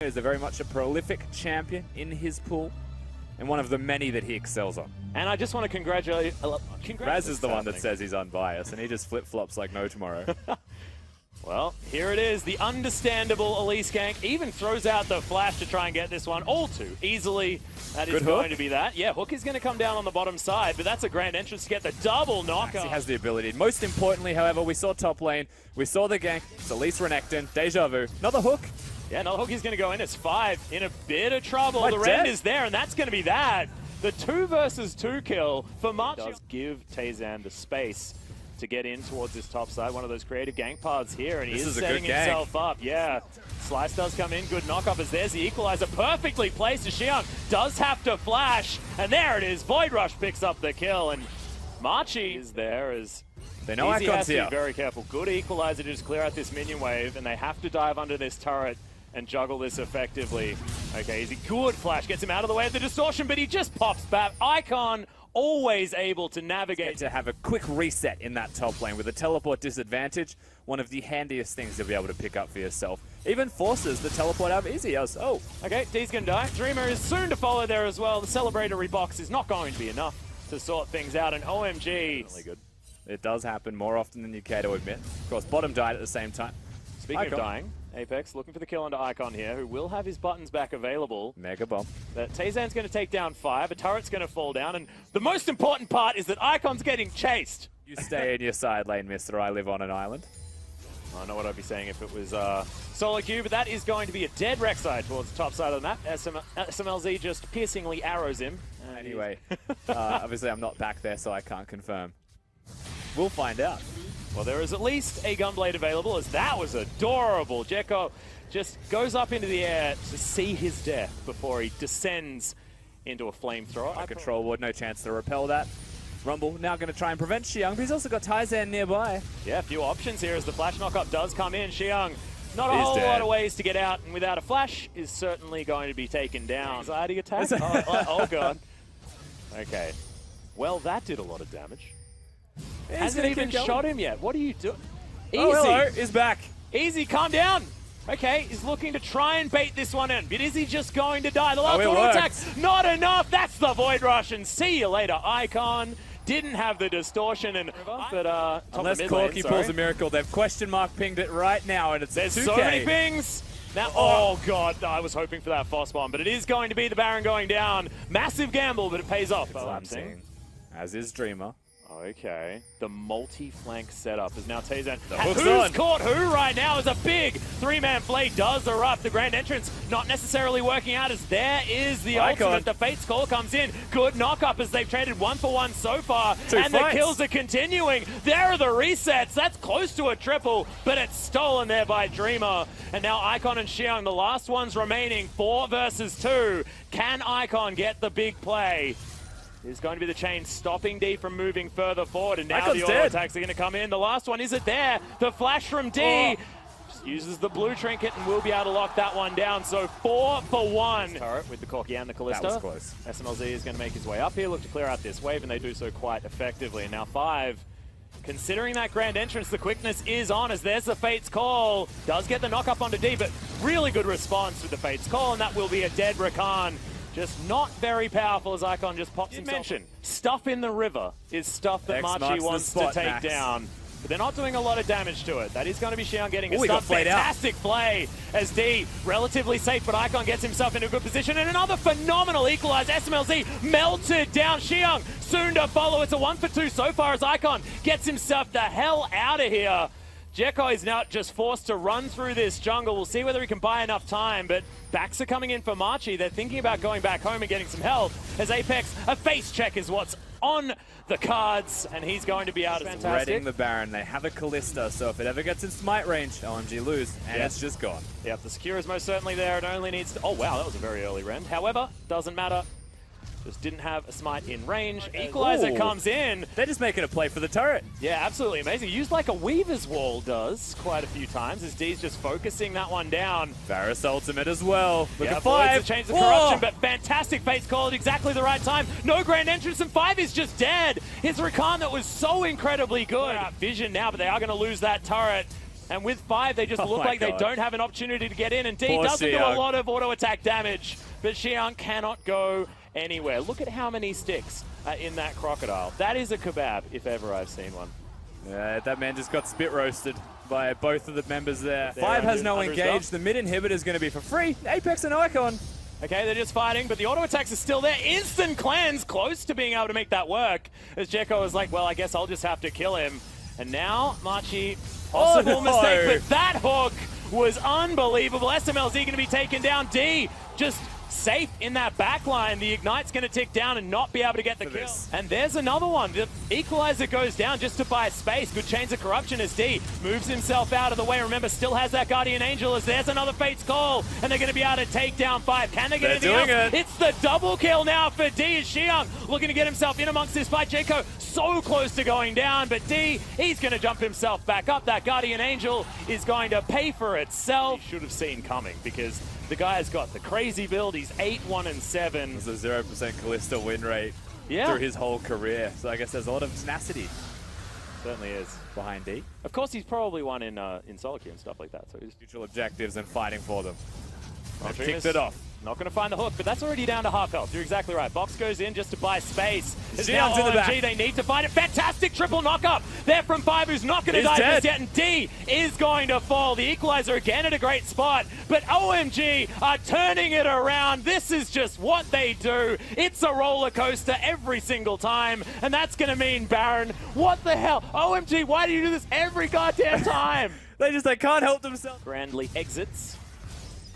is very much a prolific champion in his pool, and one of the many that he excels on. And I just want to congratulate... Raz is the one that says he's unbiased, and he just flip-flops like no tomorrow. Well, here it is, the understandable Elise gank, even throws out the flash to try and get this one all too easily. That is going to be that. Yeah, Hook is going to come down on the bottom side, but that's a grand entrance to get the double knockout. He has the ability. Most importantly, however, we saw top lane, we saw the gank, it's Elise Renekton, Deja Vu, another Hook. Yeah, another Hook is going to go in as 5 in a bit of trouble. The rend is there, and that's going to be that. The 2 versus 2 kill for Machi. Does give Tazan the space to get in towards this top side. One of those creative gank paths here, and he is setting himself up. Yeah, Slice does come in, good knockup as there's the equalizer, perfectly placed as Xiang does have to flash, and there it is. Void Rush picks up the kill, and Machi is there as they know Easy has to here. be very careful. Good equalizer to just clear out this minion wave, and they have to dive under this turret and juggle this effectively. Okay, Easy, good flash, gets him out of the way of the distortion, but he just pops back. Icon always able to navigate. To have a quick reset in that top lane with a teleport disadvantage, one of the handiest things to be able to pick up for yourself. Even forces the teleport out of Easy. Oh, okay, D's gonna die. Dreamer is soon to follow there as well. The celebratory box is not going to be enough to sort things out, and OMG. Really good. It does happen more often than you care to admit. Of course, bottom died at the same time. Speaking of dying, Apex looking for the kill onto Icon here, who will have his buttons back available. Mega bomb. But Tazan's going to take down 5, a turret's going to fall down, and the most important part is that Icon's getting chased. You stay in your side lane, mister. I live on an island. I don't know what I'd be saying if it was solo queue, but that is going to be a dead Rek'Sai towards the top side of the map. SMLZ just piercingly arrows him. Anyway, obviously I'm not back there, so I can't confirm. We'll find out. Well, there is at least a Gunblade available, as that was adorable. Jekko just goes up into the air to see his death before he descends into a flamethrower. Control ward, no chance to repel that. Rumble now going to try and prevent Xiang, but he's also got Tazan nearby. Yeah, a few options here as the flash knockup does come in. Xiang, not a whole lot of ways to get out, and without a flash, is certainly going to be taken down. Anxiety attack? Oh, God. Okay. Well, that did a lot of damage. Hasn't even shot him yet. What are you doing? Easy. Oh, hello. He's back. Easy, calm down. Okay, he's looking to try and bait this one in, but is he just going to die? The last auto attack's not enough. That's the Void Rush, and see you later, Icon. Didn't have the distortion, and but unless Corky pulls a miracle, they've question mark pinged it right now, and it's there's 2K. So many pings. Now, oh God, I was hoping for that Foss bomb, but it is going to be the Baron going down. Massive gamble, but it pays off. Collapsing, as is Dreamer. Okay, the multi-flank setup is now Tazan. Who's caught who right now is a big 3-man play does erupt. The grand entrance not necessarily working out as there is the ultimate. The Fate's Call comes in. Good knock-up as they've traded 1-for-1 so far. The kills are continuing. There are the resets. That's close to a triple, but it's stolen there by Dreamer. And now Icon and Xiang, the last ones remaining, 4 versus 2. Can Icon get the big play? Is going to be the chain stopping D from moving further forward, and now Icon's the auto attacks are going to come in. The last one, is it there? The flash from D just uses the blue trinket and will be able to lock that one down. So 4 for 1. Turret with the Corky and the Kalista. That was close. SMLZ is going to make his way up here, look to clear out this wave, and they do so quite effectively. And now 5. Considering that grand entrance, the quickness is on as there's the Fate's Call. Does get the knock up onto D, but really good response with the Fate's Call, and that will be a dead Rakan. Just not very powerful as Icon just pops himself. Stuff in the river is stuff that Machi wants to take down. But they're not doing a lot of damage to it. That is going to be Xiang getting a stun. Fantastic play as D, relatively safe, but Icon gets himself into a good position. And another phenomenal equalize. SMLZ melted down. Xiang soon to follow. It's a 1-for-2 so far as Icon gets himself the hell out of here. Jekko is now just forced to run through this jungle. We'll see whether he can buy enough time, but backs are coming in for Machi. They're thinking about going back home and getting some help. As Apex, a face check is what's on the cards, and he's going to be out. Reading the Baron. They have a Kalista, so if it ever gets in smite range, OMG lose, and it's just gone. Yep, the secure is most certainly there. It only needs to... Oh, wow, that was a very early rend. However, doesn't matter. Just didn't have a smite in range. Equalizer comes in. They're just making a play for the turret. Yeah, absolutely amazing. Used like a Weaver's Wall does quite a few times as D's just focusing that one down. Varus ultimate as well. Look at 5. Change the corruption, but fantastic Fate's Call at exactly the right time. No grand entrance, and 5 is just dead. His Rakan that was so incredibly good. Vision now, but they are going to lose that turret. And with 5, they just look like they don't have an opportunity to get in. And D Poor doesn't do a Xiang. lot of auto attack damage, but Xiang cannot go anywhere. Look at how many sticks are in that crocodile. That is a kebab, if ever I've seen one. Yeah, that man just got spit roasted by both of the members there. They're 5 has no under his engage. The mid inhibitor is going to be for free. Apex and Icon. Okay, they're just fighting, but the auto attacks are still there. Instant cleanse, close to being able to make that work. As Jekko was like, well, I guess I'll just have to kill him. And now, Machi, possible mistake, but that hook was unbelievable. SMLZ going to be taken down. D just safe in that back line. The Ignite's going to tick down and not be able to get the kill. And there's another one. The Equalizer goes down just to buy space. Good chains of corruption as D moves himself out of the way. Remember, still has that Guardian Angel as there's another Fate's Call, and they're going to be able to take down 5. Can they get anything else? It's the double kill now for D as Xiang looking to get himself in amongst this fight. Jekko so close to going down, but D, he's going to jump himself back up. That Guardian Angel is going to pay for itself. He should have seen coming because the guy has got the crazy build. He's 8-1-7. It's a 0% Kalista win rate through his whole career. So I guess there's a lot of tenacity. Certainly is. Behind D. Of course, he's probably won in solo queue and stuff like that. So he's Mutual objectives and fighting for them. Dreamers Kicked it off. Not going to find the hook, but that's already down to half health. You're exactly right. Box goes in just to buy space. It's now Xiang's in the back. OMG. They need to find it. Fantastic triple knock-up there from 5, who's not going to die just yet. And D is going to fall. The Equalizer again at a great spot. But OMG are turning it around. This is just what they do. It's a roller coaster every single time. And that's going to mean Baron. What the hell? OMG, why do you do this every goddamn time? They can't help themselves. Grandly exits.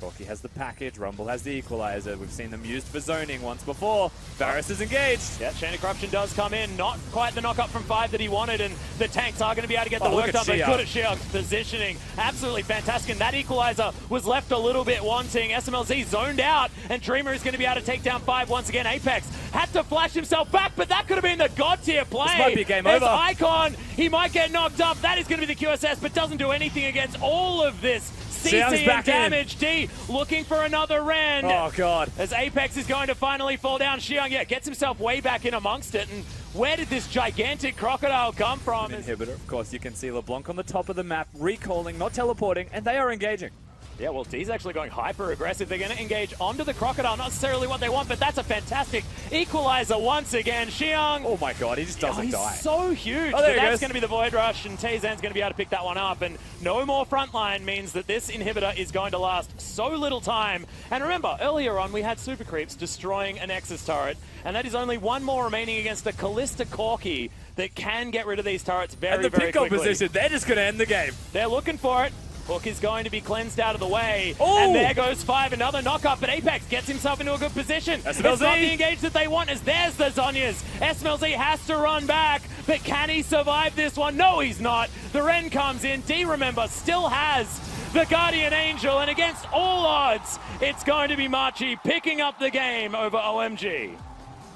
Corki has the package, Rumble has the Equalizer. We've seen them used for zoning once before. Varus is engaged. Yeah, Chain of Corruption does come in. Not quite the knock-up from 5 that he wanted, and the tanks are going to be able to get the work done. But good at Xiang's positioning. Absolutely fantastic. And that Equalizer was left a little bit wanting. SMLZ zoned out, and Dreamer is going to be able to take down 5 once again. Apex had to flash himself back, but that could have been the god tier play. This might be game over. Icon, he might get knocked up. That is going to be the QSS, but doesn't do anything against all of this. CC and damage. D looking for another Ren. Oh, God. As Apex is going to finally fall down. Xiang, gets himself way back in amongst it. And where did this gigantic crocodile come from? Inhibitor, of course, you can see LeBlanc on the top of the map, recalling, not teleporting, and they are engaging. Yeah, well, D's actually going hyper-aggressive. They're going to engage onto the crocodile. Not necessarily what they want, but that's a fantastic Equalizer once again. Xiang. Oh, my God, he just doesn't die. He's so huge. Oh, there that's going to be the Void Rush, and Tayzan's going to be able to pick that one up. And no more frontline means that this inhibitor is going to last so little time. And remember, earlier on, we had Super Creeps destroying a Nexus turret, and that is only one more remaining against a Kalista Corki that can get rid of these turrets very, very quickly. And the pick-up position, they're just going to end the game. They're looking for it. Hook is going to be cleansed out of the way. Ooh. And there goes 5, another knock-up, but Apex gets himself into a good position. SMLZ. It's not the engage that they want, as there's the Zhonya's. SMLZ has to run back, but can he survive this one? No, he's not. The Ren comes in. D, remember, still has the Guardian Angel, and against all odds, it's going to be Machi picking up the game over OMG.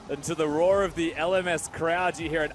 And to the roar of the LMS crowd, you hear an